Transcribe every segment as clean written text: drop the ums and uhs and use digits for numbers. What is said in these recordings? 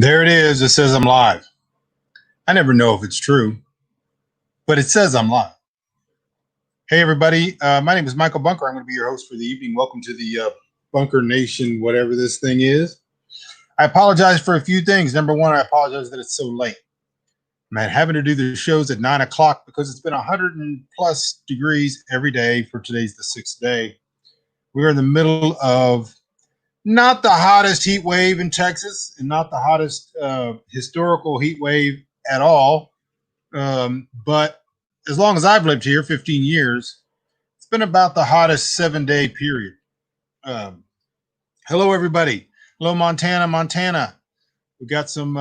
There it is. It says I'm live. I never know if it's true, but it says I'm live. Hey, everybody. My name is Michael Bunker. I'm going to be your host for the evening. Welcome to the Bunker Nation, whatever this thing is. I apologize for a few things. Number one, I apologize that it's so late. I'm having to do the shows at 9 o'clock because it's been 100 and plus degrees every day for today's the sixth day. We're in the middle of not the hottest heat wave in Texas and not the hottest historical heat wave at all. But as long as I've lived here, 15 years, it's been about the hottest 7-day period. Hello, everybody. Hello, Montana. We got some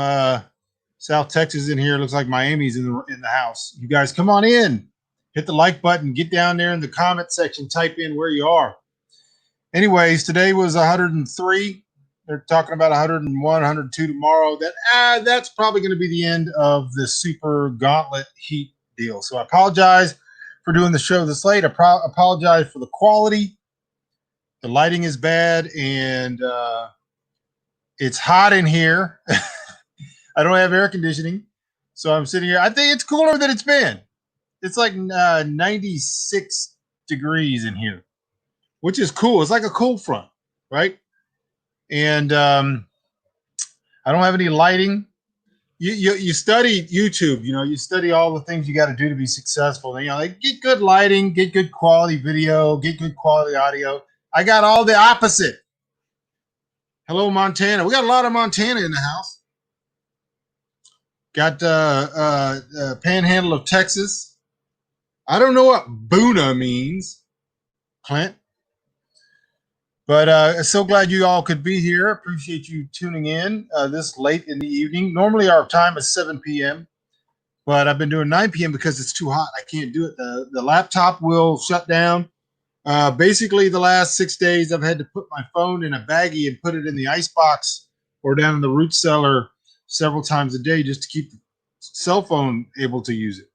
South Texas in here. Looks like Miami's in the house. You guys come on in. Hit the like button. Get down there in the comment section. Type in where you are. Anyways, today was 103. They're talking about 101, 102 tomorrow. That's probably going to be the end of the super gauntlet heat deal. So I apologize for doing the show this late. I apologize for the quality. The lighting is bad, and it's hot in here. I don't have air conditioning, so I'm sitting here. I think it's cooler than it's been. It's like 96 degrees in here, which is cool. It's like a cold front, right? And I don't have any lighting. You study YouTube, you study all the things you got to do to be successful. And, like get good lighting, get good quality video, get good quality audio. I got all the opposite. Hello, Montana. We got a lot of Montana in the house. Got Panhandle of Texas. I don't know what Boona means, Clint. But so glad you all could be here. Appreciate you tuning in this late in the evening. Normally our time is 7 p.m., but I've been doing 9 p.m. because it's too hot. I can't do it. The laptop will shut down. Basically, the last 6 days, I've had to put my phone in a baggie and put it in the icebox or down in the root cellar several times a day just to keep the cell phone able to use it.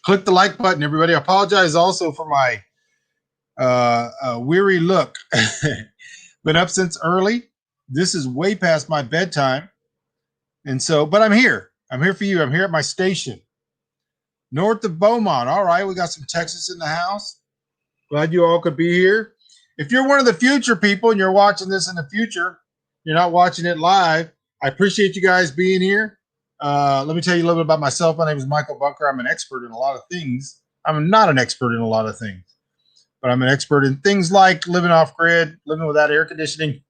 Click the like button, everybody. I apologize also for my weary look. Been up since early. This is way past my bedtime. And so, but I'm here. I'm here for you. I'm here at my station. North of Beaumont. All right, we got some Texas in the house. Glad you all could be here. If you're one of the future people and you're watching this in the future, you're not watching it live, I appreciate you guys being here. Let me tell you a little bit about myself. My name is Michael Bunker. I'm an expert in a lot of things. I'm not an expert in a lot of things, but I'm an expert in things like living off grid, living without air conditioning,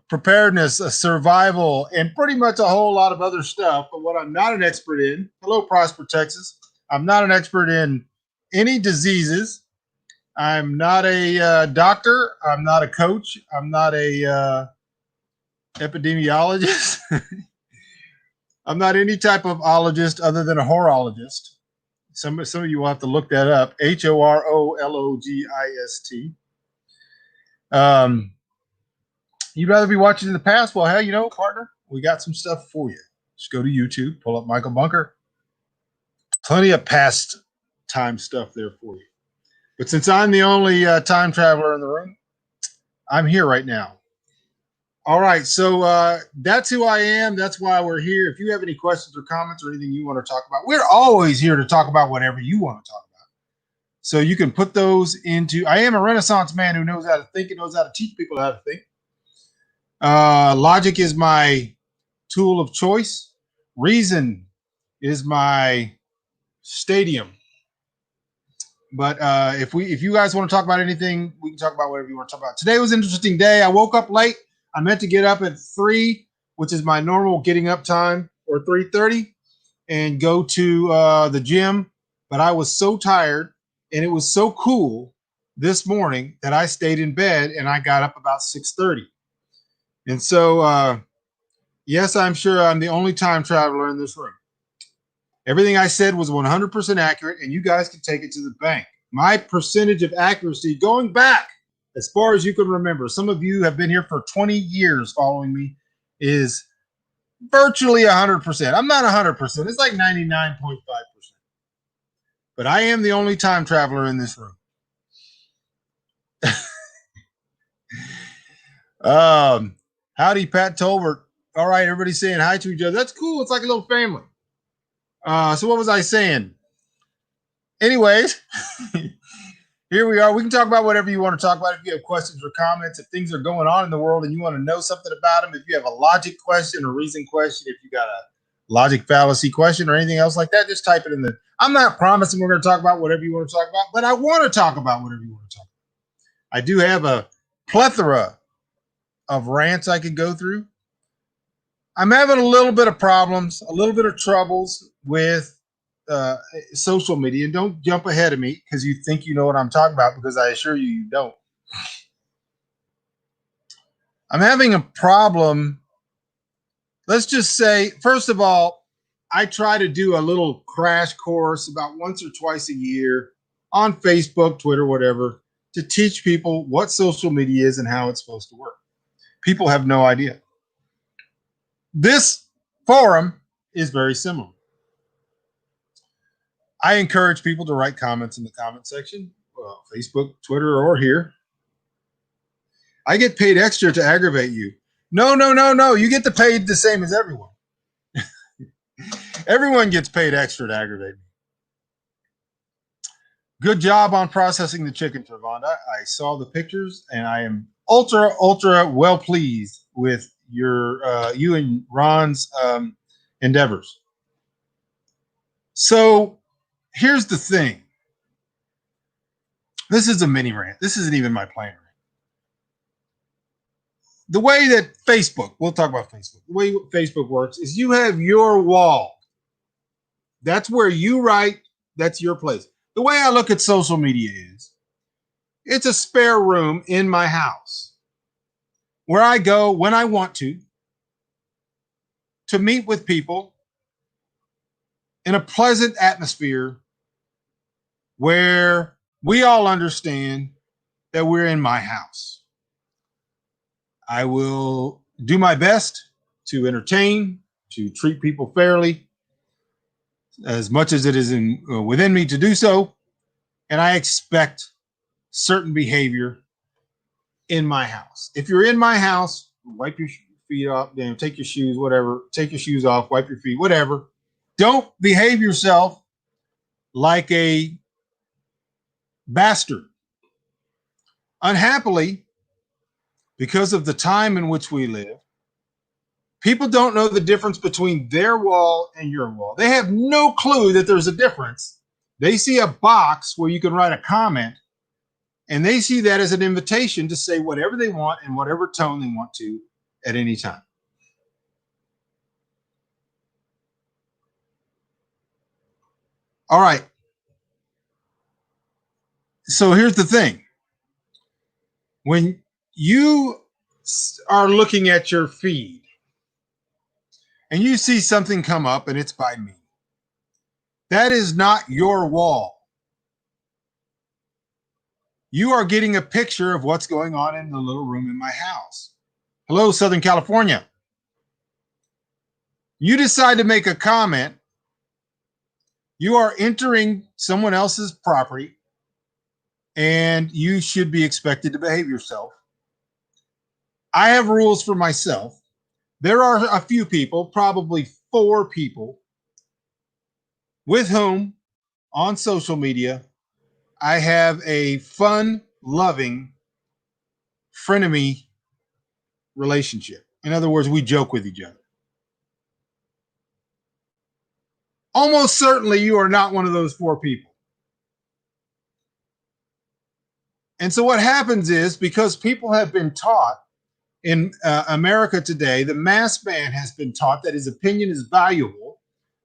preparedness, survival, and pretty much a whole lot of other stuff. But what I'm not an expert in, hello, Prosper, Texas. I'm not an expert in any diseases. I'm not a doctor. I'm not a coach. I'm not a epidemiologist. I'm not any type of ologist other than a horologist. Some of you will have to look that up. HOROLOGIST. You'd rather be watching in the past? Well, hell, partner, we got some stuff for you. Just go to YouTube, pull up Michael Bunker. Plenty of past time stuff there for you. But since I'm the only time traveler in the room, I'm here right now. All right, so that's who I am. That's why we're here. If you have any questions or comments or anything you want to talk about, we're always here to talk about whatever you want to talk about. So you can put those into, I am a Renaissance man who knows how to think and knows how to teach people how to think. Logic is my tool of choice. Reason is my stadium. But if you guys want to talk about anything, we can talk about whatever you want to talk about. Today was an interesting day. I woke up late. I meant to get up at 3, which is my normal getting up time, or 3:30, and go to the gym. But I was so tired, and it was so cool this morning that I stayed in bed, and I got up about 6:30. And so, yes, I'm sure I'm the only time traveler in this room. Everything I said was 100% accurate, and you guys can take it to the bank. My percentage of accuracy going back as far as you can remember, some of you have been here for 20 years following me, is virtually 100%. I'm not 100%. It's like 99.5%. But I am the only time traveler in this room. Howdy, Pat Tolbert. All right, everybody's saying hi to each other. That's cool. It's like a little family. So what was I saying? Anyways, here we are. We can talk about whatever you want to talk about. If you have questions or comments, if things are going on in the world and you want to know something about them, if you have a logic question or reason question, if you got a logic fallacy question or anything else like that, just type it in the. I'm not promising we're going to talk about whatever you want to talk about, but I want to talk about whatever you want to talk about. I do have a plethora of rants I could go through. I'm having a little bit of problems, a little bit of troubles with social media. And don't jump ahead of me because you think you know what I'm talking about, because I assure you, you don't. I'm having a problem. Let's just say, first of all, I try to do a little crash course about once or twice a year on Facebook, Twitter, whatever, to teach people what social media is and how it's supposed to work. People have no idea. This forum is very similar. I encourage people to write comments in the comment section, Facebook, Twitter, or here. I get paid extra to aggravate you. No. You get paid the same as everyone. Everyone gets paid extra to aggravate me. Good job on processing the chicken, Trevonda. I saw the pictures, and I am ultra well pleased with you and Ron's endeavors. So here's the thing. This is a mini rant. This isn't even my plan rant. The way that Facebook, we'll talk about Facebook. The way Facebook works is you have your wall. That's where you write. That's your place. The way I look at social media is it's a spare room in my house where I go when I want to meet with people in a pleasant atmosphere where we all understand that we're in my house. I will do my best to entertain, to treat people fairly, as much as it is within me to do so. And I expect certain behavior in my house. If you're in my house, wipe your feet off, take your shoes, whatever, take your shoes off, wipe your feet, whatever. Don't behave yourself like a bastard. Unhappily, because of the time in which we live, people don't know the difference between their wall and your wall. They have no clue that there's a difference. They see a box where you can write a comment, and they see that as an invitation to say whatever they want in whatever tone they want to at any time. All right. So here's the thing. When you are looking at your feed and you see something come up and it's by me, that is not your wall. You are getting a picture of what's going on in the little room in my house. Hello, Southern California. You decide to make a comment. You are entering someone else's property, and you should be expected to behave yourself. I have rules for myself. There are a few people, probably 4 people, with whom on social media I have a fun, loving frenemy relationship. In other words, we joke with each other. Almost certainly you are not one of those 4 people. And so what happens is, because people have been taught in America today, the mass man has been taught that his opinion is valuable,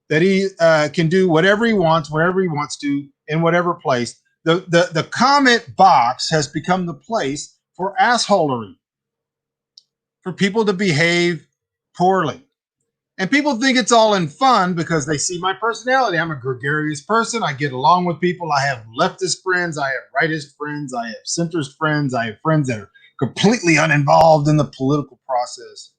that he can do whatever he wants, wherever he wants to, in whatever place. The comment box has become the place for assholery, for people to behave poorly. And people think it's all in fun because they see my personality. I'm a gregarious person. I get along with people. I have leftist friends. I have rightist friends. I have centrist friends. I have friends that are completely uninvolved in the political process.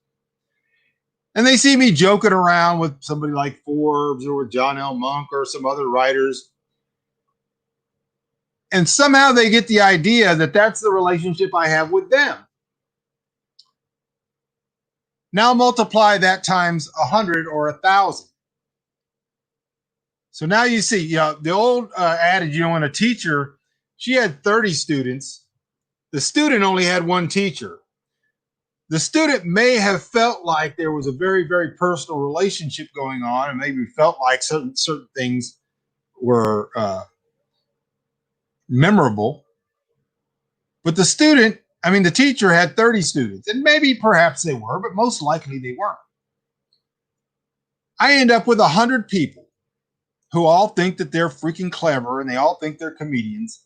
And they see me joking around with somebody like Forbes or John L. Monk or some other writers. And somehow they get the idea that that's the relationship I have with them. Now multiply that times 100 or 1,000. So now you see, the old adage, when a teacher, she had 30 students, the student only had one teacher. The student may have felt like there was a very, very personal relationship going on, and maybe felt like certain things were memorable. But the teacher had 30 students, and maybe perhaps they were, but most likely they weren't. I end up with 100 people who all think that they're freaking clever, and they all think they're comedians,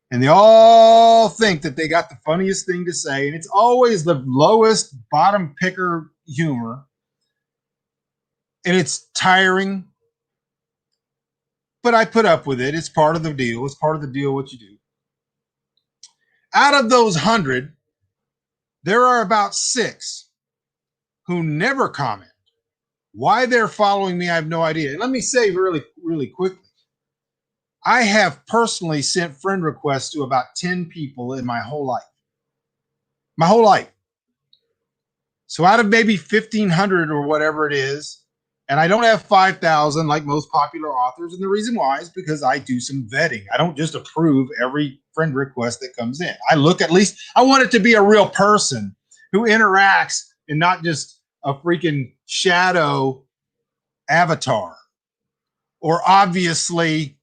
and they all think that they got the funniest thing to say, and it's always the lowest bottom picker humor, and it's tiring, but I put up with it. It's part of the deal. It's part of the deal what you do. Out of those 100, there are about 6 who never comment. Why they're following me, I have no idea. And let me say really, really quickly, I have personally sent friend requests to about 10 people in my whole life. My whole life. So out of maybe 1,500 or whatever it is, and I don't have 5,000 like most popular authors, and the reason why is because I do some vetting. I don't just approve every friend request that comes in. I look, at least I want it to be a real person who interacts and not just a freaking shadow avatar or obviously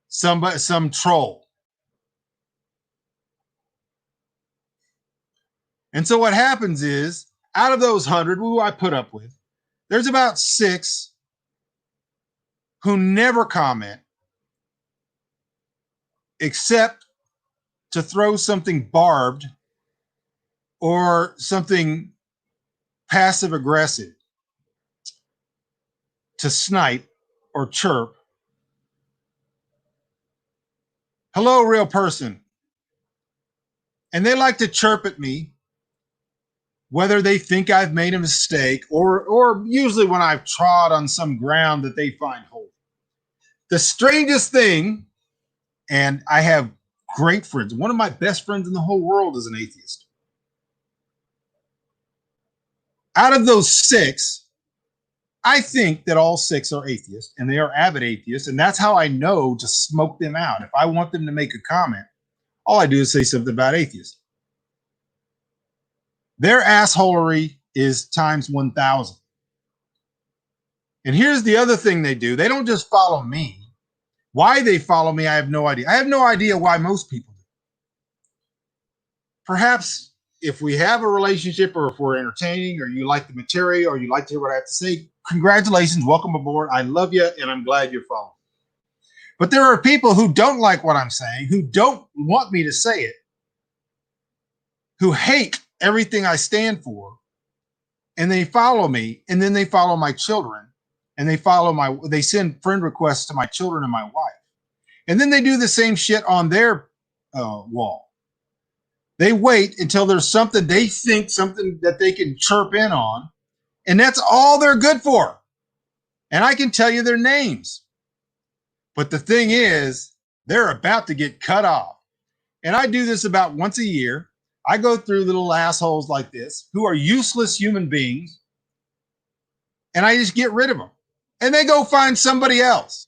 some troll. And so what happens is, out of those 100 who I put up with, there's about 6 who never comment except to throw something barbed or something passive aggressive, to snipe or chirp. Hello, real person. And they like to chirp at me, whether they think I've made a mistake or usually when I've trod on some ground that they find holy. The strangest thing, and I have great friends. One of my best friends in the whole world is an atheist. Out of those 6, I think that all 6 are atheists, and they are avid atheists, and that's how I know to smoke them out. If I want them to make a comment, all I do is say something about atheists. Their assholery is times 1,000. And here's the other thing they do. They don't just follow me. Why they follow me, I have no idea. I have no idea why most people do. Perhaps if we have a relationship, or if we're entertaining, or you like the material, or you like to hear what I have to say, congratulations, welcome aboard. I love you, and I'm glad you're following. But there are people who don't like what I'm saying, who don't want me to say it, who hate everything I stand for, and they follow me, and then they follow my children, and they send friend requests to my children and my wife. And then they do the same shit on their wall. They wait until there's something they think, something that they can chirp in on, and that's all they're good for. And I can tell you their names. But the thing is, they're about to get cut off. And I do this about once a year. I go through little assholes like this who are useless human beings, and I just get rid of them. And they go find somebody else.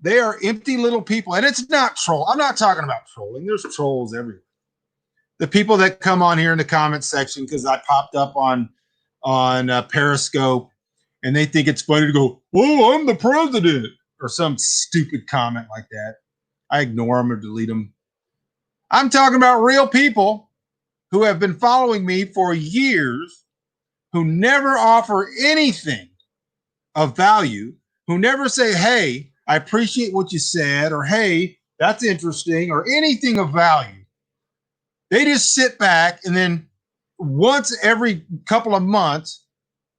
They are empty little people. And it's not troll. I'm not talking about trolling. There's trolls everywhere. The people that come on here in the comment section because I popped up on Periscope, and they think it's funny to go, "Oh, I'm the president," or some stupid comment like that. I ignore them or delete them. I'm talking about real people who have been following me for years, who never offer anything of value, who never say, "Hey, I appreciate what you said," or "Hey, that's interesting," or anything of value. They just sit back, and then once every couple of months,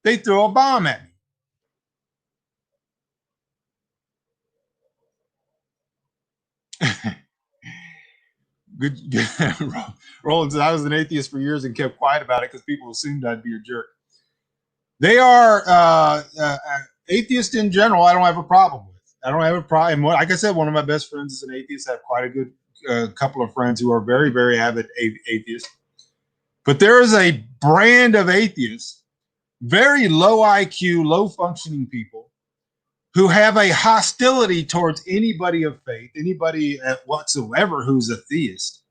they throw a bomb at me. Good. Roland said, I was an atheist for years and kept quiet about it because people assumed I'd be a jerk. They are atheists in general. I don't have a problem with. I don't have a problem. Like I said, one of my best friends is an atheist. I have quite a good couple of friends who are very, very avid atheists. But there is a brand of atheists, very low IQ, low functioning people who have a hostility towards anybody of faith, anybody whatsoever who's a theist.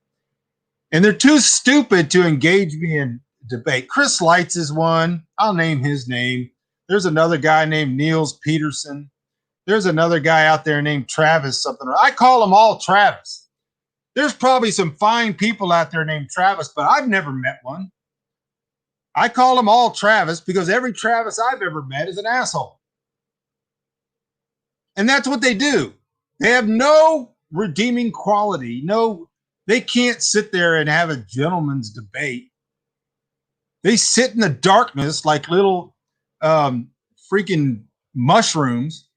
And they're too stupid to engage me in debate. Chris Lights is one. I'll name his name. There's another guy named Niels Peterson. There's another guy out there named Travis something. I call them all Travis. There's probably some fine people out there named Travis, but I've never met one. I call them all Travis because every Travis I've ever met is an asshole. And that's what they do. They have no redeeming quality. No, they can't sit there and have a gentleman's debate. They sit in the darkness like little freaking mushrooms,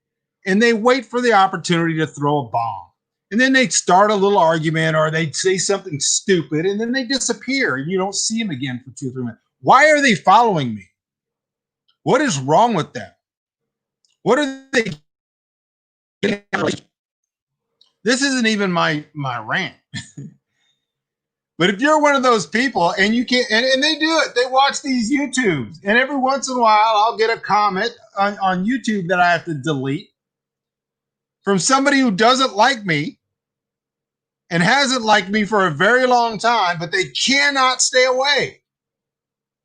and they wait for the opportunity to throw a bomb. And then they start a little argument, or they say something stupid, and then they disappear, and you don't see them again for 2 or 3 minutes. Why are they following me? What is wrong with them? What are they? This isn't even my rant. But if you're one of those people and you can't, and they do it, they watch these YouTubes, and every once in a while I'll get a comment on YouTube that I have to delete from somebody who doesn't like me and hasn't liked me for a very long time, but they cannot stay away.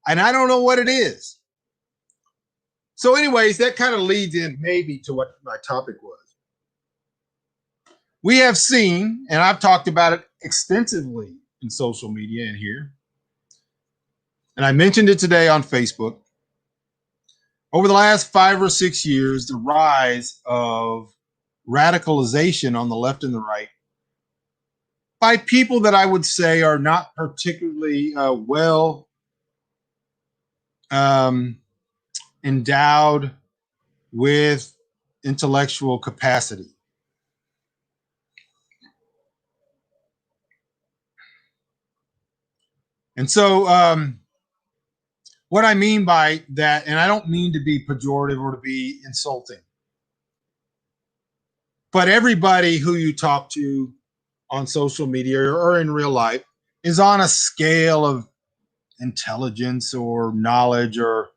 And I don't know what it is. So anyways, that kind of leads in maybe to what my topic was. We have seen, and I've talked about it extensively in social media and here, and I mentioned it today on Facebook, over the last 5 or 6 years, the rise of radicalization on the left and the right by people that I would say are not particularly well endowed with intellectual capacity. And so what I mean by that, and I don't mean to be pejorative or to be insulting, but everybody who you talk to on social media or in real life is on a scale of intelligence or knowledge or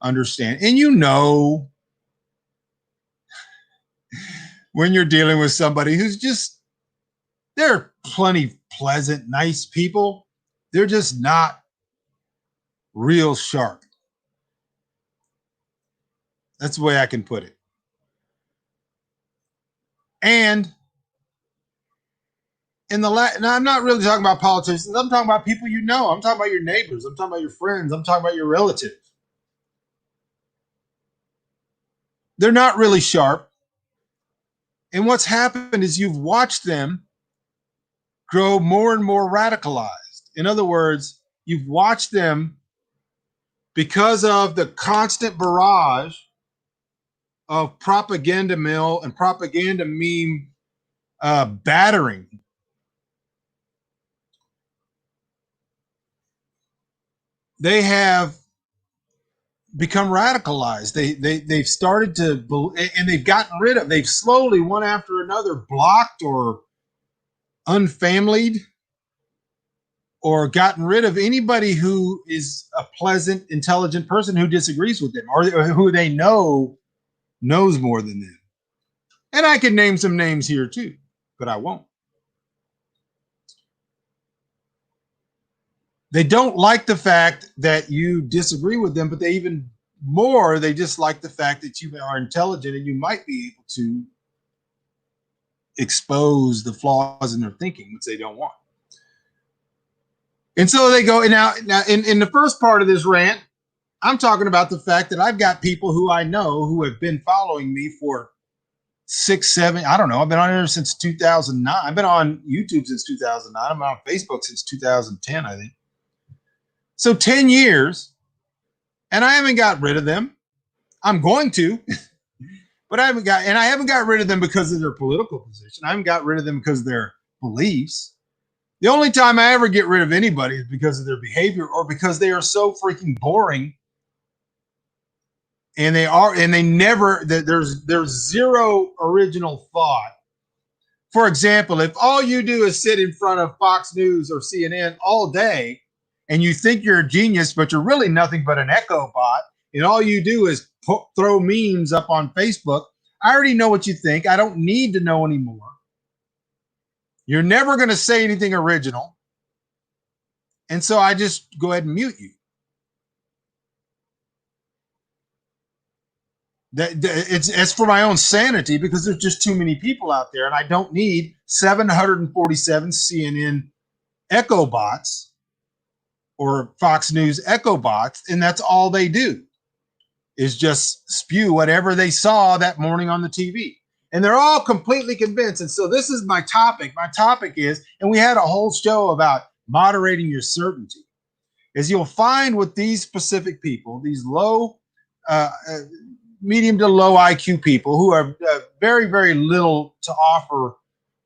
understand. And you know, when you're dealing with somebody who's just, they're plenty pleasant, nice people, they're just not real sharp. That's the way I can put it. And now I'm not really talking about politicians. I'm talking about people you know. I'm talking about your neighbors. I'm talking about your friends. I'm talking about your relatives. They're not really sharp. And what's happened is you've watched them grow more and more radicalized. In other words, you've watched them, because of the constant barrage of propaganda mill and propaganda meme battering, they have become radicalized. They've started to, and they've gotten rid of, they've slowly, one after another, blocked or unfamilied or gotten rid of anybody who is a pleasant, intelligent person who disagrees with them or who they know knows more than them. And I can name some names here too, but I won't. They don't like the fact that you disagree with them, but they just like the fact that you are intelligent and you might be able to expose the flaws in their thinking, which they don't want. And so they go, and now in the first part of this rant, I'm talking about the fact that I've got people who I know who have been following me for 6, 7, I don't know. I've been on here since 2009. I've been on YouTube since 2009. I'm on Facebook since 2010, I think. So 10 years, and I haven't got rid of them. I'm going to, but I haven't got rid of them because of their political position. I haven't got rid of them because of their beliefs. The only time I ever get rid of anybody is because of their behavior or because they are so freaking boring. And there's zero original thought. For example, if all you do is sit in front of Fox News or CNN all day and you think you're a genius, but you're really nothing but an echo bot, and all you do is throw memes up on Facebook, I already know what you think. I don't need to know anymore. You're never going to say anything original. And so I just go ahead and mute you. It's for my own sanity, because there's just too many people out there, and I don't need 747 CNN echo bots or Fox News echo bots, and that's all they do is just spew whatever they saw that morning on the TV. And they're all completely convinced. And so this is my topic. My topic is, and we had a whole show about moderating your certainty, is you'll find with these specific people, these low, medium to low IQ people who have very, very little to offer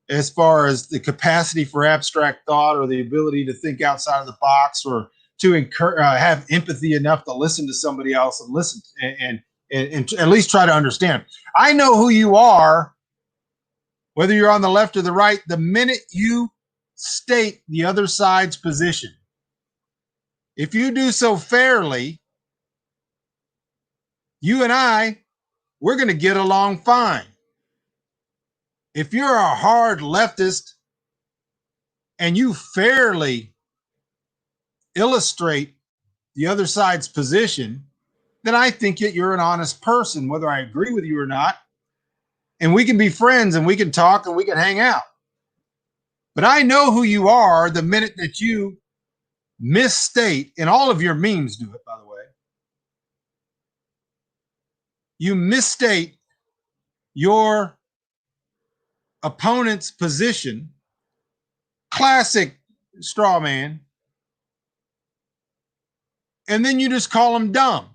as far as the capacity for abstract thought or the ability to think outside of the box, or to have empathy enough to listen to somebody else and listen and at least try to understand. I know who you are, whether you're on the left or the right, the minute you state the other side's position. If you do so fairly, you and we're going to get along fine. If you're a hard leftist and you fairly illustrate the other side's position, then I think that you're an honest person, whether I agree with you or not. And we can be friends and we can talk and we can hang out. But I know who you are the minute that you misstate, and all of your memes do it, by the way. You misstate your opponent's position, classic straw man, and then you just call them dumb.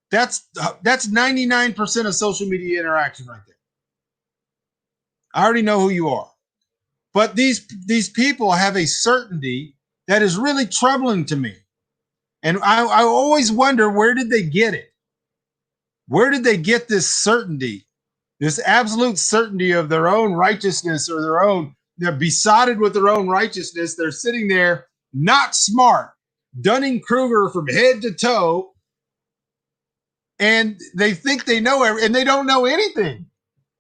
That's 99% of social media interaction right there. I already know who you are. But these people have a certainty that is really troubling to me. And I always wonder, where did they get it? Where did they get this certainty, this absolute certainty of their own righteousness, or they're besotted with their own righteousness. They're sitting there, not smart, Dunning-Kruger from head to toe, and they think they know everything, and they don't know anything.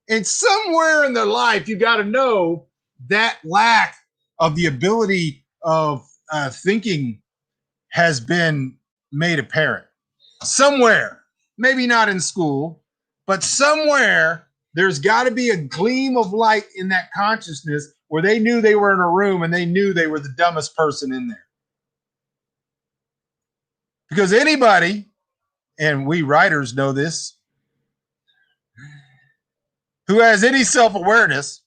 And somewhere in their life, you got to know that lack of the ability of thinking has been made apparent. Somewhere, maybe not in school, but somewhere there's got to be a gleam of light in that consciousness where they knew they were in a room and they knew they were the dumbest person in there. Because anybody, and we writers know this, who has any self-awareness,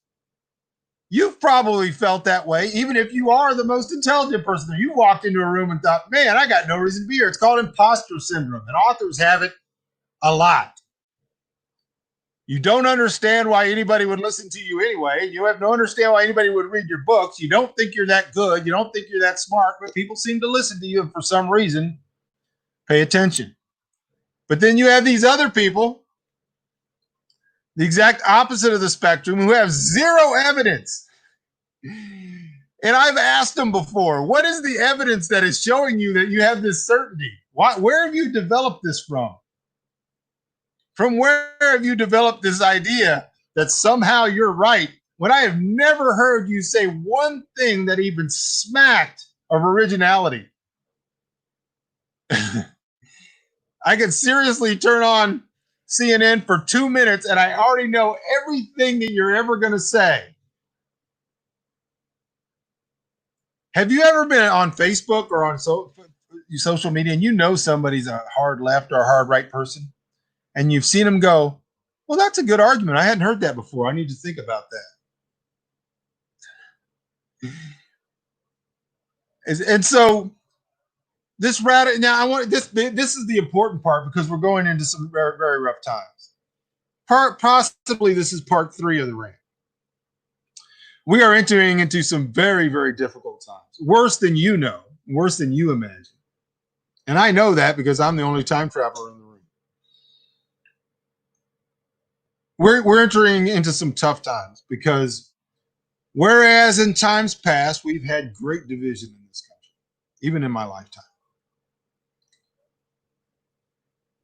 you've probably felt that way, even if you are the most intelligent person there. You walked into a room and thought, man, I got no reason to be here. It's called imposter syndrome, and authors have it a lot. You don't understand why anybody would listen to you anyway. You have no understand why anybody would read your books. You don't think you're that good. You don't think you're that smart, but people seem to listen to you, and for some reason, pay attention. But then you have these other people, the exact opposite of the spectrum, who have zero evidence. And I've asked them before, what is the evidence that is showing you that you have this certainty? Where have you developed this from? From where have you developed this idea that somehow you're right, when I have never heard you say one thing that even smacked of originality? I could seriously turn on CNN for 2 minutes and I already know everything that you're ever going to say. Have you ever been on Facebook or on social media and you know somebody's a hard left or a hard right person, and you've seen them go, well, that's a good argument. I hadn't heard that before. I need to think about that. And so this radical, now I want this is the important part, because we're going into some very, very rough times. Possibly this is part 3 of the rant. We are entering into some very, very difficult times. Worse than you know, worse than you imagine. And I know that because I'm the only time traveler in the room. We're entering into some tough times, because whereas in times past we've had great division in this country, even in my lifetime.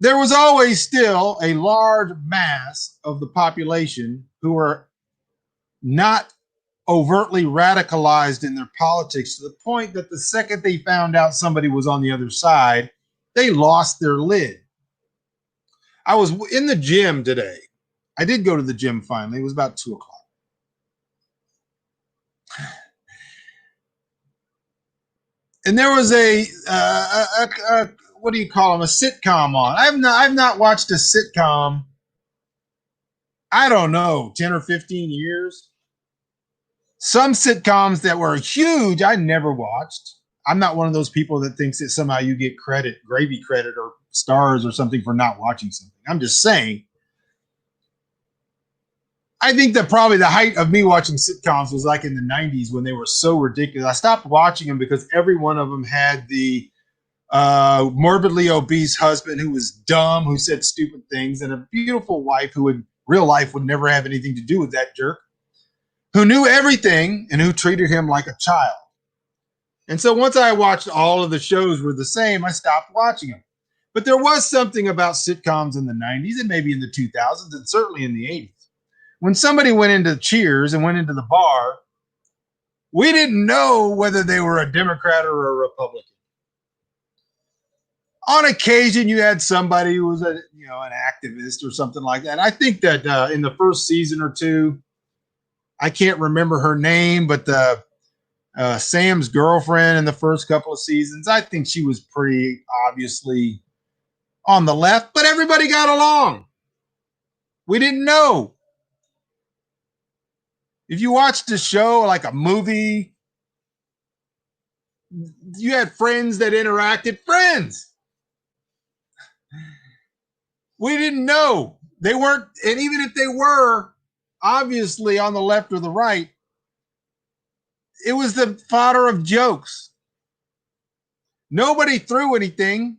There was always still a large mass of the population who were not overtly radicalized in their politics to the point that the second they found out somebody was on the other side, they lost their lid. I was in the gym today. I did go to the gym finally. It was about 2:00. And there was a what do you call them? A sitcom on. I've not watched a sitcom. I don't know, 10 or 15 years. Some sitcoms that were huge, I never watched. I'm not one of those people that thinks that somehow you get credit, gravy credit, or stars or something for not watching something. I'm just saying. I think that probably the height of me watching sitcoms was like in the 90s when they were so ridiculous. I stopped watching them because every one of them had the morbidly obese husband who was dumb, who said stupid things, and a beautiful wife who in real life would never have anything to do with that jerk, who knew everything and who treated him like a child. And so once I watched all of the shows were the same, I stopped watching them. But there was something about sitcoms in the 90s and maybe in the 2000s and certainly in the 80s. When somebody went into Cheers and went into the bar, we didn't know whether they were a Democrat or a Republican. On occasion, you had somebody who was an activist or something like that. I think that in the first season or two, I can't remember her name, but Sam's girlfriend in the first couple of seasons, I think she was pretty obviously on the left, but everybody got along. We didn't know. If you watched a show like a movie, you had friends that interacted. Friends. We didn't know. They weren't, and even if they were obviously on the left or the right, it was the fodder of jokes. Nobody threw anything.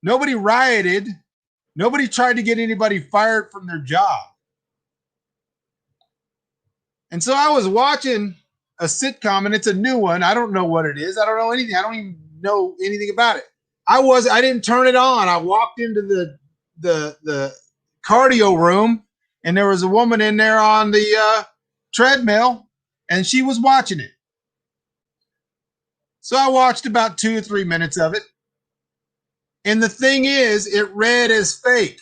Nobody rioted. Nobody tried to get anybody fired from their job. And so I was watching a sitcom, and it's a new one. I don't know what it is. I don't know anything. I don't even know anything about it. I didn't turn it on. I walked into the cardio room, and there was a woman in there on the treadmill, and she was watching it. So I watched about 2 or 3 minutes of it. And the thing is, it read as fake.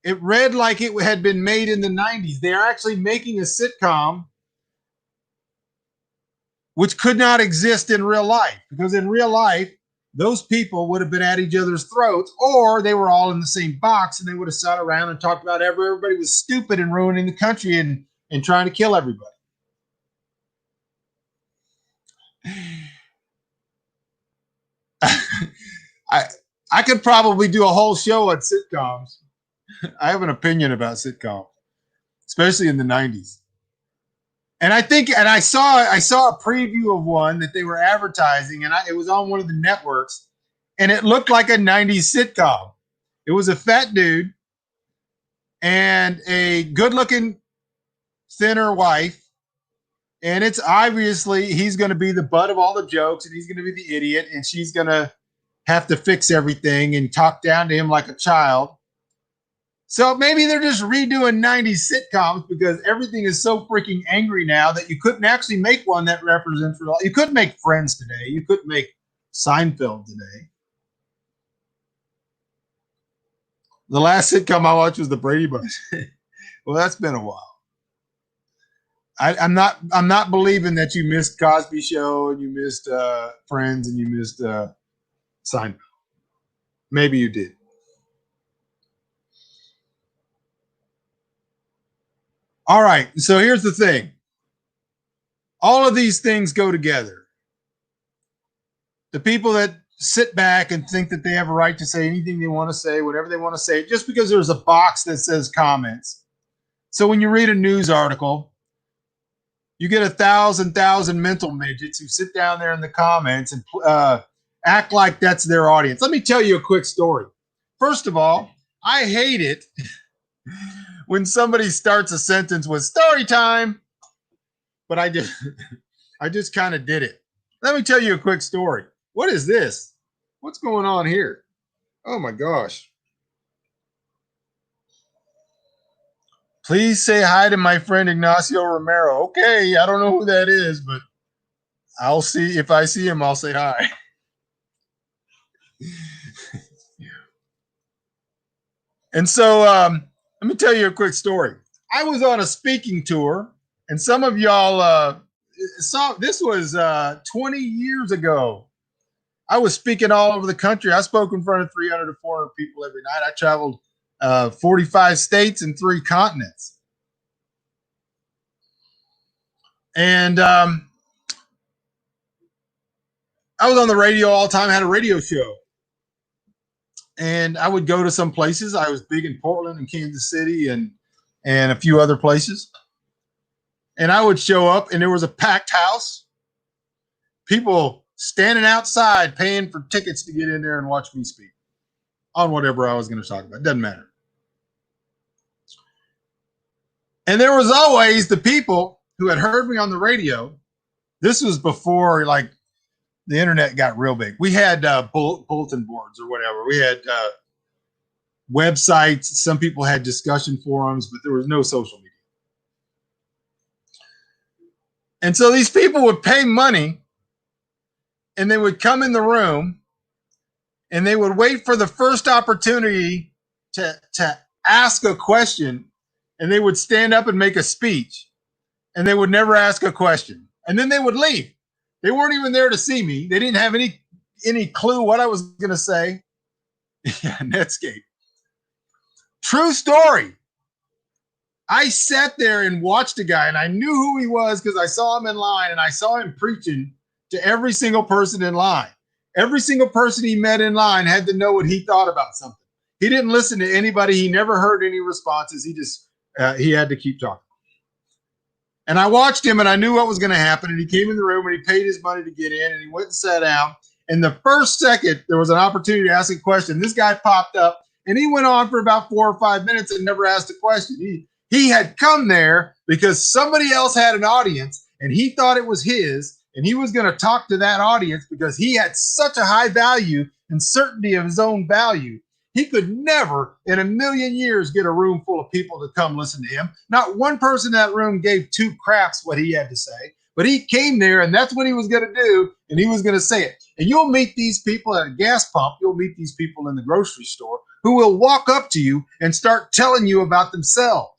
It read like it had been made in the 90s. They are actually making a sitcom which could not exist in real life, because in real life, those people would have been at each other's throats, or they were all in the same box and they would have sat around and talked about everybody was stupid and ruining the country and trying to kill everybody. I could probably do a whole show on sitcoms. I have an opinion about sitcoms, especially in the 90s. And I saw a preview of one that they were advertising, and it was on one of the networks, and it looked like a 90s sitcom. It was a fat dude and a good-looking, thinner wife, and it's obviously he's going to be the butt of all the jokes, and he's going to be the idiot, and she's going to have to fix everything and talk down to him like a child. So maybe they're just redoing 90s sitcoms because everything is so freaking angry now that you couldn't actually make one that represents real life. You couldn't make Friends today. You couldn't make Seinfeld today. The last sitcom I watched was The Brady Bunch. Well, that's been a while. I'm not believing that you missed Cosby Show and you missed Friends and you missed Seinfeld. Maybe you did. All right, so here's the thing. All of these things go together. The people that sit back and think that they have a right to say anything they want to say, whatever they want to say, just because there's a box that says comments. So when you read a news article, you get 1,000 mental midgets who sit down there in the comments and act like that's their audience. Let me tell you a quick story. First of all, I hate it when somebody starts a sentence with story time, but I just kind of did it. Let me tell you a quick story. What is this? What's going on here? Oh my gosh. Please say hi to my friend Ignacio Romero. Okay, I don't know who that is, but I'll see. If I see him, I'll say hi. And so let me tell you a quick story. I was on a speaking tour, and some of y'all saw this was 20 years ago. I was speaking all over the country. I spoke in front of 300 to 400 people every night. I traveled 45 states and 3 continents. And I was on the radio all the time. I had a radio show. And I would go to some places. I was big in Portland and Kansas City and a few other places. And I would show up, and there was a packed house. People standing outside paying for tickets to get in there and watch me speak on whatever I was going to talk about. Doesn't matter. And there was always the people who had heard me on the radio. This was before, like, the internet got real big. We had bulletin boards or whatever. We had websites. Some people had discussion forums, but there was no social media. And so these people would pay money, and they would come in the room, and they would wait for the first opportunity to ask a question, and they would stand up and make a speech, and they would never ask a question. And then they would leave. They weren't even there to see me. They didn't have any clue what I was going to say. Yeah, Netscape. True story. I sat there and watched a guy, and I knew who he was because I saw him in line, and I saw him preaching to every single person in line. Every single person he met in line had to know what he thought about something. He didn't listen to anybody. He never heard any responses. He had to keep talking. And I watched him, and I knew what was going to happen. And he came in the room, and he paid his money to get in, and he went and sat down. And the first second there was an opportunity to ask a question, this guy popped up, and he went on for about 4 or 5 minutes and never asked a question. He had come there because somebody else had an audience, and he thought it was his, and he was going to talk to that audience because he had such a high value and certainty of his own value. He could never in a million years get a room full of people to come listen to him. Not one person in that room gave 2 craps what he had to say, but he came there, and that's what he was going to do, and he was going to say it. And you'll meet these people at a gas pump. You'll meet these people in the grocery store who will walk up to you and start telling you about themselves.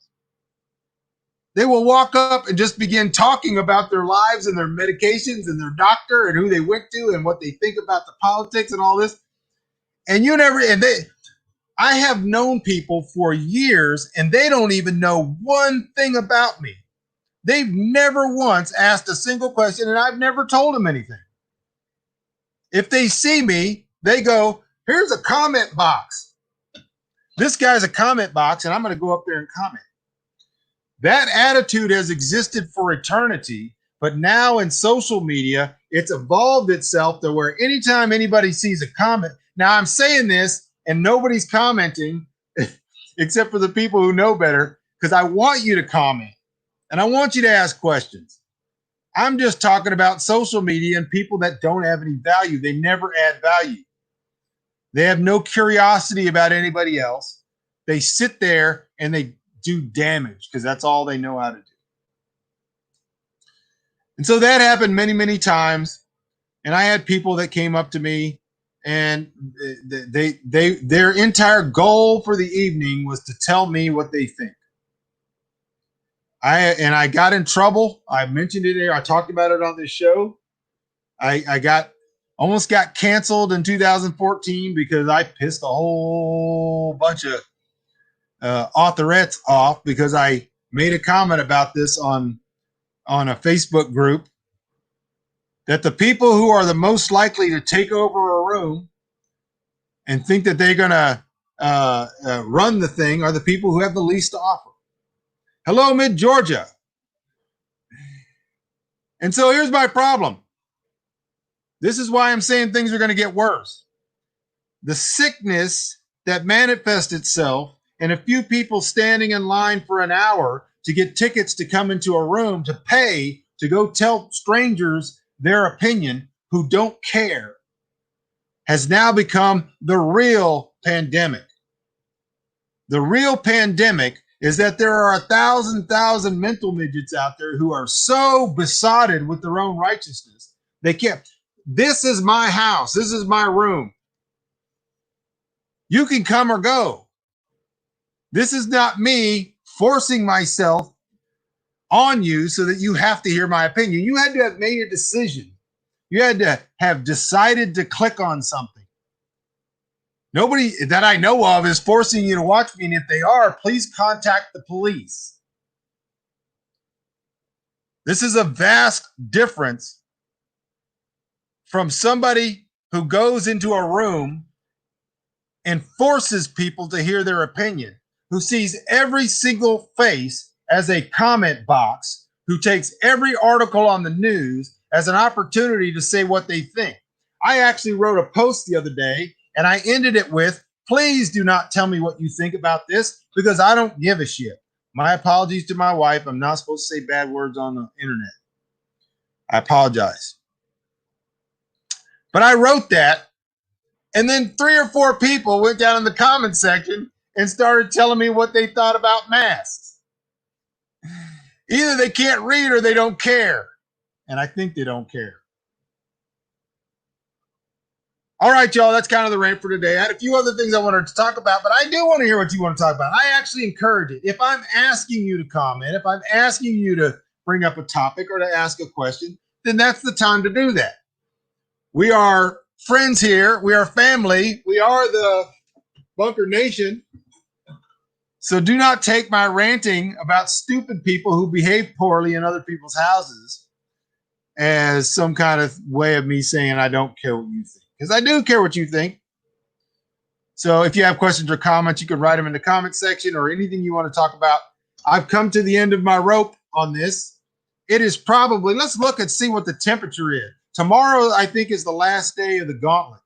They will walk up and just begin talking about their lives and their medications and their doctor and who they went to and what they think about the politics and all this. And I have known people for years, and they don't even know one thing about me. They've never once asked a single question, and I've never told them anything. If they see me, they go, here's a comment box. This guy's a comment box, and I'm going to go up there and comment. That attitude has existed for eternity, but now in social media, it's evolved itself to where anytime anybody sees a comment, now I'm saying this, and nobody's commenting except for the people who know better, because I want you to comment and I want you to ask questions. I'm just talking about social media and people that don't have any value. They never add value. They have no curiosity about anybody else. They sit there and they do damage because that's all they know how to do. And so that happened many, many times. And I had people that came up to me, and their entire goal for the evening was to tell me what they think. I got in trouble. I mentioned it here. I talked about it on this show. I almost got canceled in 2014 because I pissed a whole bunch of authorettes off because I made a comment about this on a Facebook group, that the people who are the most likely to take over a room and think that they're going to run the thing are the people who have the least to offer. Hello, Mid-Georgia. And so here's my problem. This is why I'm saying things are going to get worse. The sickness that manifests itself in a few people standing in line for an hour to get tickets to come into a room to pay to go tell strangers their opinion who don't care has now become the real pandemic. The real pandemic is that there are 1,000 mental midgets out there who are so besotted with their own righteousness. They can't. This is my house. This is my room. You can come or go. This is not me forcing myself on you so that you have to hear my opinion. You had to have made a decision. You had to have decided to click on something. Nobody that I know of is forcing you to watch me, and if they are, please contact the police. This is a vast difference from somebody who goes into a room and forces people to hear their opinion, who sees every single face as a comment box, who takes every article on the news as an opportunity to say what they think. I actually wrote a post the other day, and I ended it with, please do not tell me what you think about this, because I don't give a shit. My apologies to my wife. I'm not supposed to say bad words on the internet. I apologize. But I wrote that, and then 3 or 4 people went down in the comment section and started telling me what they thought about masks. Either they can't read or they don't care. And I think they don't care. All right, y'all, that's kind of the rant for today. I had a few other things I wanted to talk about, but I do want to hear what you want to talk about. I actually encourage it. If I'm asking you to comment, if I'm asking you to bring up a topic or to ask a question, then that's the time to do that. We are friends here. We are family. We are the Bunker Nation. So do not take my ranting about stupid people who behave poorly in other people's houses as some kind of way of me saying I don't care what you think. Because I do care what you think. So if you have questions or comments, you can write them in the comment section or anything you want to talk about. I've come to the end of my rope on this. It is probably, let's look and see what the temperature is. Tomorrow, I think, is the last day of the gauntlet.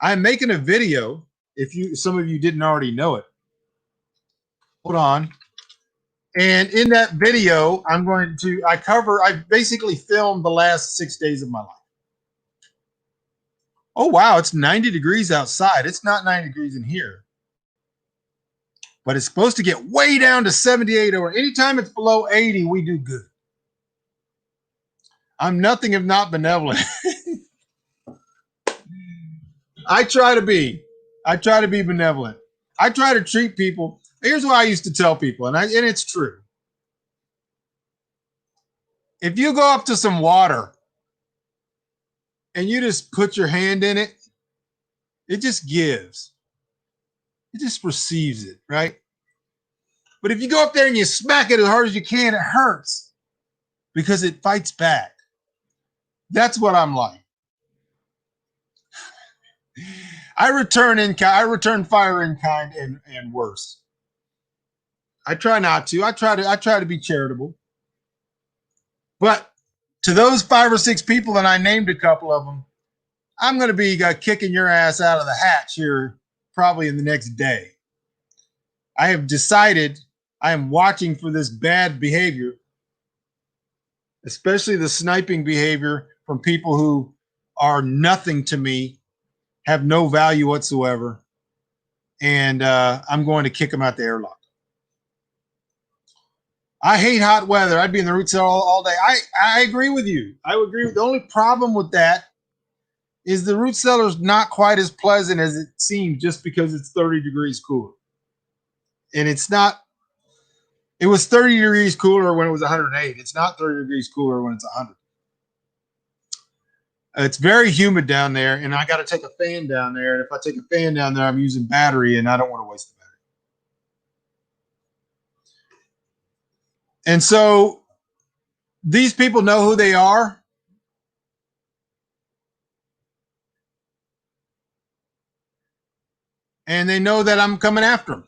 I'm making a video, if some of you didn't already know it. Hold on. And in that video, I basically filmed the last 6 days of my life. Oh, wow, it's 90 degrees outside. It's not 90 degrees in here. But it's supposed to get way down to 78 or anytime it's below 80, we do good. I'm nothing if not benevolent. I try to be benevolent. I try to treat people. Here's what I used to tell people, and it's true. If you go up to some water and you just put your hand in it, it just gives. It just receives it, right? But if you go up there and you smack it as hard as you can, it hurts because it fights back. That's what I'm like. I return fire in kind and worse. I try not to. I try to be charitable. But to those 5 or 6 people, and I named a couple of them, I'm going to be kicking your ass out of the hatch here probably in the next day. I have decided I am watching for this bad behavior, especially the sniping behavior from people who are nothing to me, have no value whatsoever, and I'm going to kick them out the airlock. I hate hot weather. I'd be in the root cellar all day. I agree with you. I would agree. The only problem with that is the root cellar is not quite as pleasant as it seems just because it's 30 degrees cooler. And it's not, it was 30 degrees cooler when it was 108. It's not 30 degrees cooler when it's 100. It's very humid down there, and I got to take a fan down there. And if I take a fan down there, I'm using battery, and I don't want to waste the battery. And so these people know who they are. And they know that I'm coming after them.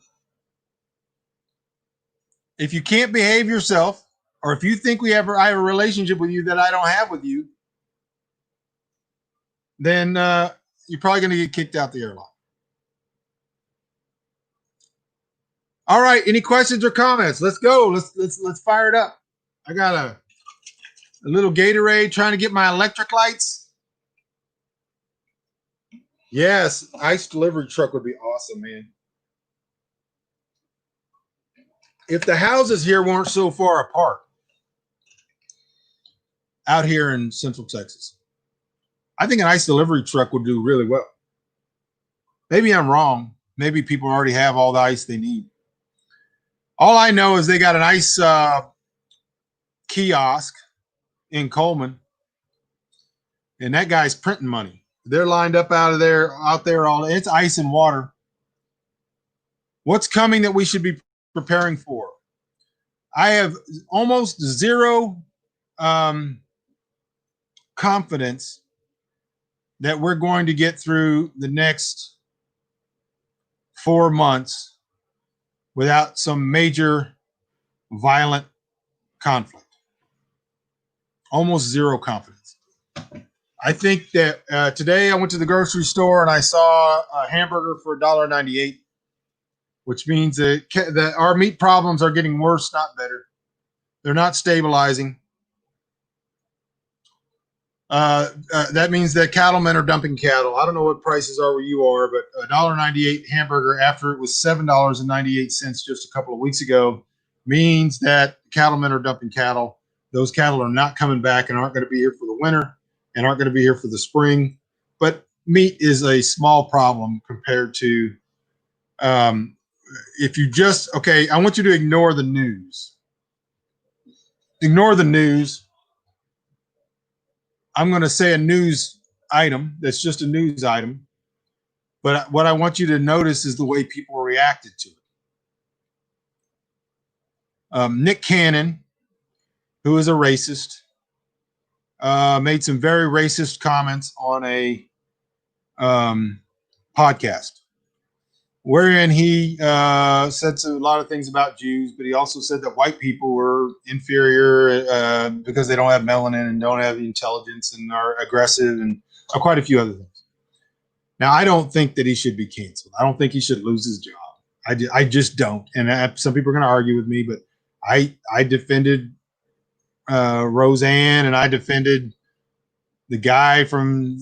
If you can't behave yourself, or if you think I have a relationship with you that I don't have with you, then you're probably going to get kicked out the airlock. All right. Any questions or comments? Let's go. Let's fire it up. I got a little Gatorade trying to get my electric lights. Yes, ice delivery truck would be awesome, man. If the houses here weren't so far apart out here in Central Texas, I think an ice delivery truck would do really well. Maybe I'm wrong. Maybe people already have all the ice they need. All I know is they got an ice kiosk in Coleman, and that guy's printing money. They're lined up out there all. It's ice and water. What's coming that we should be preparing for? I have almost zero confidence that we're going to get through the next 4 months without some major violent conflict. Almost zero confidence. I think that today I went to the grocery store and I saw a hamburger for $1.98, which means that our meat problems are getting worse, not better. They're not stabilizing. That means that cattlemen are dumping cattle. I don't know what prices are where you are, but $1.98 hamburger after it was $7.98 just a couple of weeks ago means that cattlemen are dumping cattle. Those cattle are not coming back and aren't going to be here for the winter and aren't going to be here for the spring. But meat is a small problem compared to if you just, okay, I want you to ignore the news. Ignore the news. I'm going to say a news item that's just a news item. But what I want you to notice is the way people reacted to it. Nick Cannon, who is a racist, made some very racist comments on a podcast, wherein he said a lot of things about Jews, but he also said that white people were inferior because they don't have melanin and don't have the intelligence and are aggressive and quite a few other things. Now, I don't think that he should be canceled. I don't think he should lose his job. I just don't. And some people are going to argue with me, but I defended Roseanne and I defended the guy from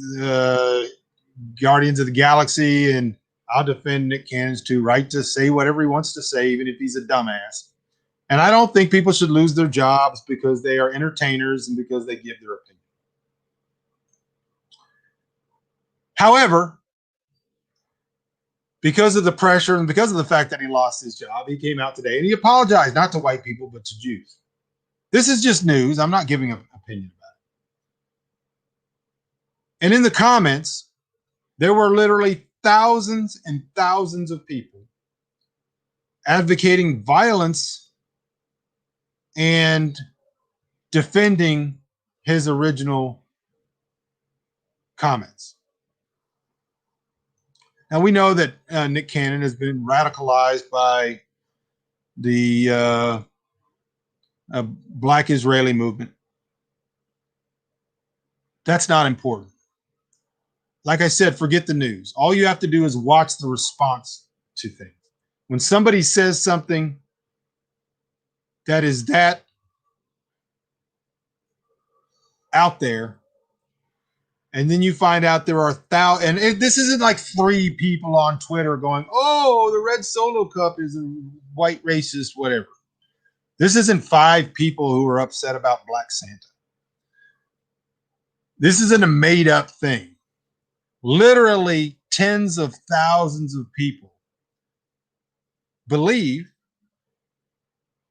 Guardians of the Galaxy, and I'll defend Nick Cannon's right to say whatever he wants to say, even if he's a dumbass. And I don't think people should lose their jobs because they are entertainers and because they give their opinion. However, because of the pressure and because of the fact that he lost his job, he came out today and he apologized, not to white people, but to Jews. This is just news. I'm not giving an opinion about it. And in the comments, there were literally thousands and thousands of people advocating violence and defending his original comments. Now, we know that Nick Cannon has been radicalized by the Black Israeli movement. That's not important. Like I said, forget the news. All you have to do is watch the response to things. When somebody says something that is that out there, and then you find out there are thousands, and this isn't like 3 people on Twitter going, oh, the red Solo cup is a white racist, whatever. This isn't 5 people who are upset about Black Santa. This isn't a made up thing. Literally tens of thousands of people believe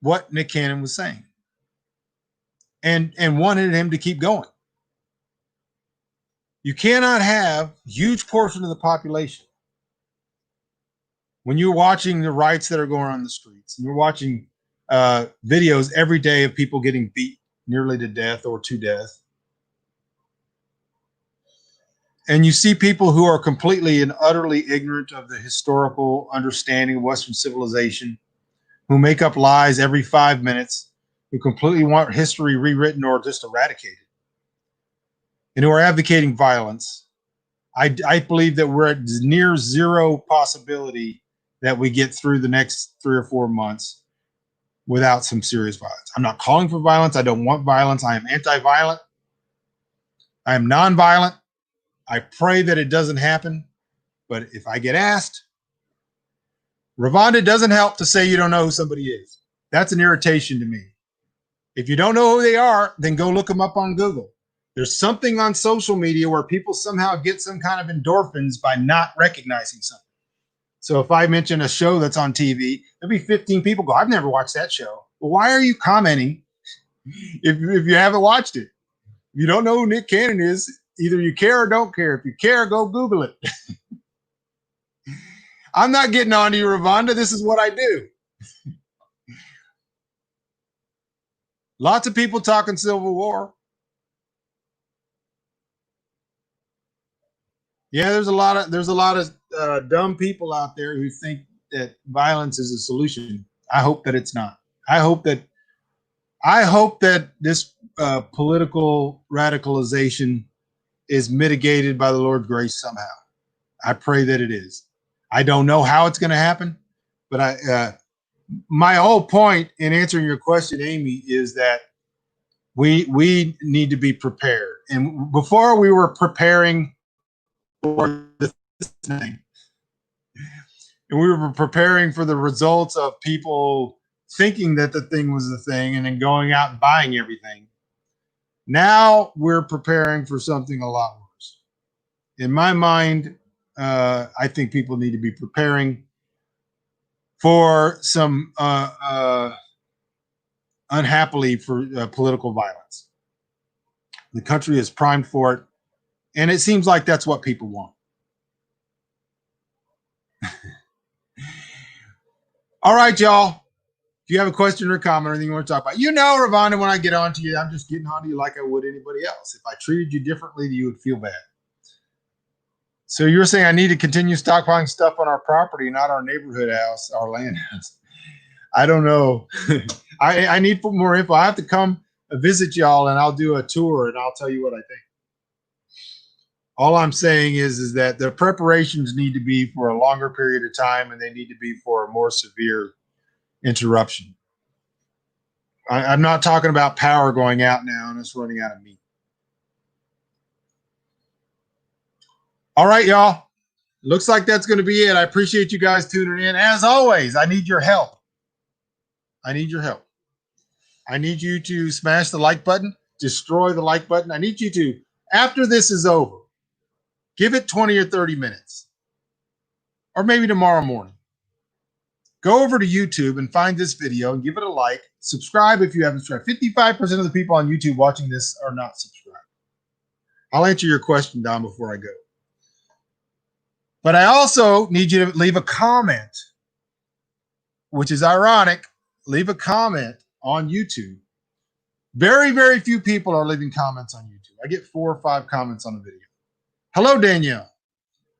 what Nick Cannon was saying and wanted him to keep going. You cannot have a huge portion of the population when you're watching the riots that are going on in the streets and you're watching videos every day of people getting beat nearly to death or to death. And you see people who are completely and utterly ignorant of the historical understanding of Western civilization, who make up lies every 5 minutes, who completely want history rewritten or just eradicated, and who are advocating violence. I believe that we're at near zero possibility that we get through the next 3 or 4 months without some serious violence. I'm not calling for violence. I don't want violence. I am anti-violent. I am non-violent. I pray that it doesn't happen. But if I get asked, Ravonda, doesn't help to say you don't know who somebody is. That's an irritation to me. If you don't know who they are, then go look them up on Google. There's something on social media where people somehow get some kind of endorphins by not recognizing something. So if I mention a show that's on TV, there'll be 15 people go, I've never watched that show. Well, why are you commenting if you haven't watched it? If you don't know who Nick Cannon is, either you care or don't care. If you care, go Google it. I'm not getting on to you, Ravonda. This is what I do. Lots of people talking Civil War. Yeah, there's a lot of dumb people out there who think that violence is a solution. I hope that it's not. I hope that this political radicalization is mitigated by the Lord's grace somehow. I pray that it is. I don't know how it's going to happen, but my whole point in answering your question, Amy, is that we need to be prepared. And before we were preparing for this thing, and we were preparing for the results of people thinking that the thing was the thing and then going out and buying everything. Now we're preparing for something a lot worse. In my mind, I think people need to be preparing for some unhappily for political violence. The country is primed for it, and it seems like that's what people want. All right, y'all. If you have a question or a comment or anything you want to talk about, Ravonda, when I get on to you, I'm just getting on to you like I would anybody else. If I treated you differently, you would feel bad. So you're saying I need to continue stockpiling stuff on our property, not our neighborhood house, our land house. I don't know. I need more info. I have to come visit y'all, and I'll do a tour, and I'll tell you what I think. All I'm saying is that the preparations need to be for a longer period of time, and they need to be for a more severe interruption. I'm not talking about power going out now and us running out of meat. All right, y'all. Looks like that's going to be it. I appreciate you guys tuning in. As always, I need your help. I need your help. I need you to smash the like button, destroy the like button. I need you to, after this is over, give it 20 or 30 minutes, or maybe tomorrow morning. Go over to YouTube and find this video and give it a like. Subscribe if you haven't subscribed. 55% of the people on YouTube watching this are not subscribed. I'll answer your question, Don, before I go. But I also need you to leave a comment, which is ironic. Leave a comment on YouTube. Very, very few people are leaving comments on YouTube. I get 4 or 5 comments on a video. Hello, Danielle.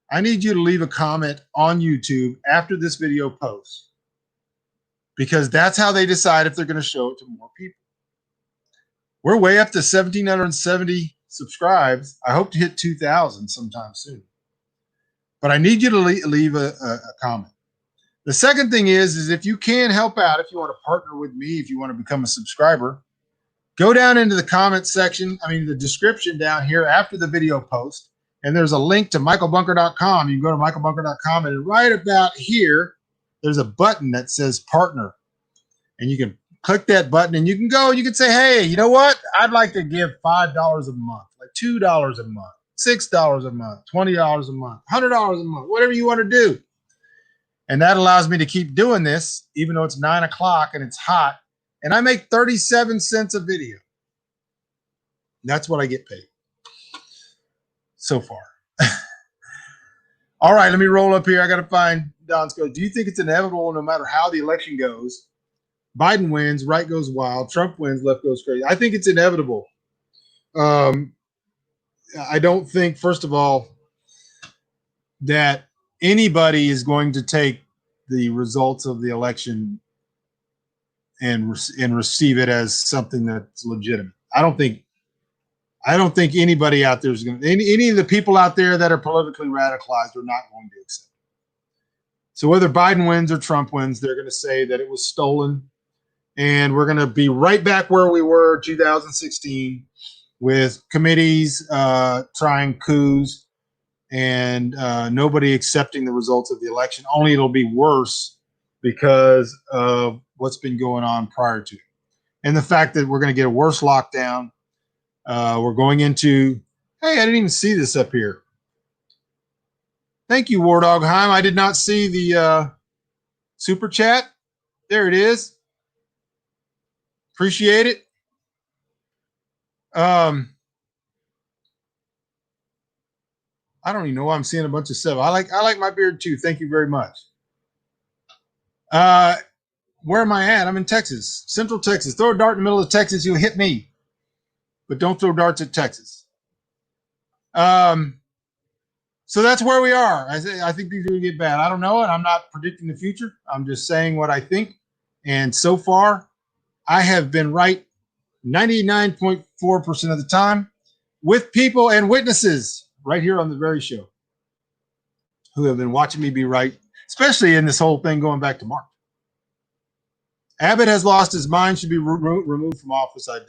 I need you to leave a comment on YouTube after this video posts, because that's how they decide if they're going to show it to more people. We're way up to 1,770 subscribes. I hope to hit 2,000 sometime soon. But I need you to leave a comment. The second thing is if you can help out, if you want to partner with me, if you want to become a subscriber, go down into the comment section, the description down here after the video post, and there's a link to michaelbunker.com. You can go to michaelbunker.com, and right about here, there's a button that says partner. And you can click that button, and you can go, and you can say, hey, you know what? I'd like to give $5 a month, like $2 a month, $6 a month, $20 a month, $100 a month, whatever you want to do. And that allows me to keep doing this, even though it's 9 o'clock and it's hot. And I make 37 cents a video. That's what I get paid so far. All right, let me roll up here. I got to find Don's code. Do you think it's inevitable, no matter how the election goes, Biden wins, right goes wild, Trump wins, left goes crazy? I think it's inevitable. I don't think, first of all, that anybody is going to take the results of the election and receive it as something that's legitimate. I don't think anybody out there is going to, any of the people out there that are politically radicalized are not going to accept it. So whether Biden wins or Trump wins, they're going to say that it was stolen, and we're going to be right back where we were 2016 with committees trying coups, and nobody accepting the results of the election. Only it'll be worse because of what's been going on prior to, and the fact that we're going to get a worse lockdown. We're going into. Hey, I didn't even see this up here. Thank you, War Dog Heim. I did not see the super chat. There it is. Appreciate it. I don't even know why I'm seeing a bunch of stuff. I like my beard too. Thank you very much. Where am I at? I'm in Texas, Central Texas. Throw a dart in the middle of Texas, you'll hit me. But don't throw darts at Texas. So that's where we are. I think these are going to get bad. I don't know, and I'm not predicting the future. I'm just saying what I think. And so far, I have been right 99.4% of the time with people and witnesses right here on the very show who have been watching me be right, especially in this whole thing going back to March. Abbott has lost his mind, should be removed from office. I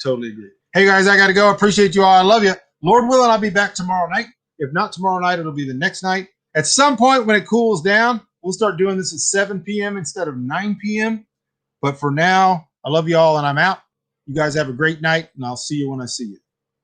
totally agree. Hey, guys, I got to go. I appreciate you all. I love you. Lord willing, I'll be back tomorrow night. If not tomorrow night, it'll be the next night. At some point when it cools down, we'll start doing this at 7 p.m. instead of 9 p.m. But for now, I love you all, and I'm out. You guys have a great night, and I'll see you when I see you.